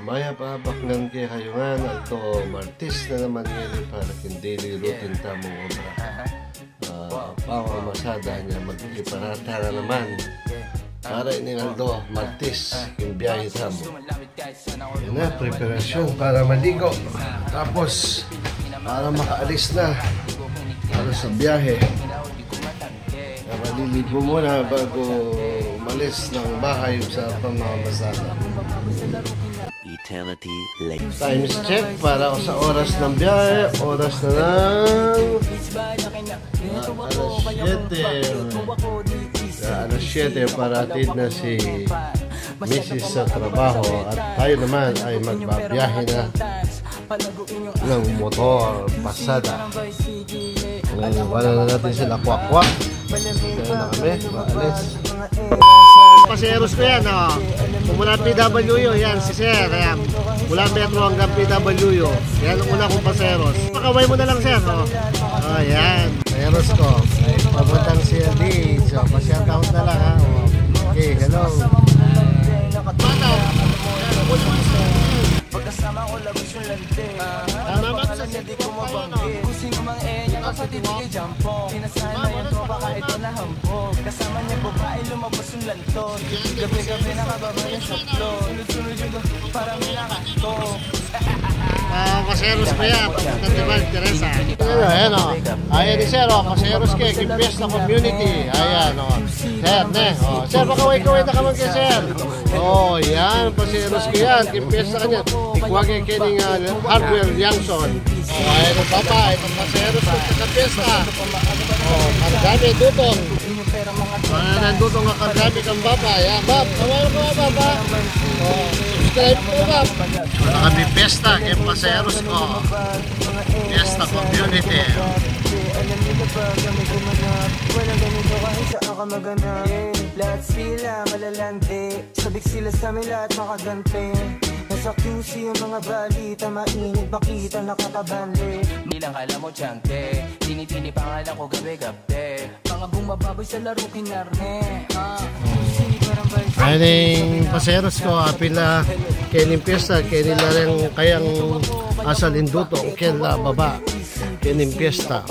Maya pa baknan kay kayungan alto martis na naman ngayon para kin daily routine tamong obra. Pawa masada niya magkiparata na naman. Para ini alto martis kin biyahe tamo. Yan na, preparasyon para maligo. Tapos para makaalis na para sa biyahe. Maliligo muna bago umalis ng bahay sa pamamasada. Eternity later. Times check para sa oras ng biyahe. Oras na ng alas 7 para atid na si Mrs. sa trabaho at tayo naman ay magbabiyahe na ng motor pasada. Ngayon, wala na natin sila kwak-kwak. Kaya na kami, maalis. Paseros ko yan, oh. Mula PWU, yan, si Sir. Ayan. Mula Metro hanggang PWU. Yan ang una kong paseros. Pakaway mo na lang, Sir, oh. Oh, yan. Paseros ko. Pabuntang CLD. So, pa-shoutout na lang, ha. Okay, hello. Mataw. Pagkasama ko labis yung lante. Naman sa hindi ko mabanggi. Kusing umang niya kapatid kay Jampong. Sinasahan na yung tropa kahit na hampog. Kasama niya babae lumabas yung lanton. Gabi-gabi nakababa yung saplo. Sunod-sunod yung para may nakato. Paseros ko yan. Pagkatibag Teresa. Ayan o. Ayan ni Sir o. Paseros ka. Kimpies na community. Ayan o. Sir, ne. Sir, pakaway-kaway na kaman kay Sir. Oh, yan. Paseros ko yan. Kimpies na kanya. Ikuwagay kining hardware Youngson. Oh, ayan ang papa. Itong paseros ko sa piyesta. Oh, kargami dutong. Ayan dutong nga kargami kang papa. Ayan, Bab. Kaway ko ba, Bab? Oh, subscribe po, Bab. Wala kami piyesta kay paseros ko. Piyesta community. Alam niyo na ba kami gumanap? Walang ganito kahit saan ka maganap. Lahat sila malalante. Sabik sila sa amin lahat makagante. Nasa QC yung mga balita. Mainit makita nakakabanli. Nilang alam mo tiyangke. Tinitini pangalan ko gabi-gabi. Mga bumababoy sa laro kinarne. Aning paseros ko apila kay limpiesta kay nila rin kayang asal induto kay la baba kay limpiesta.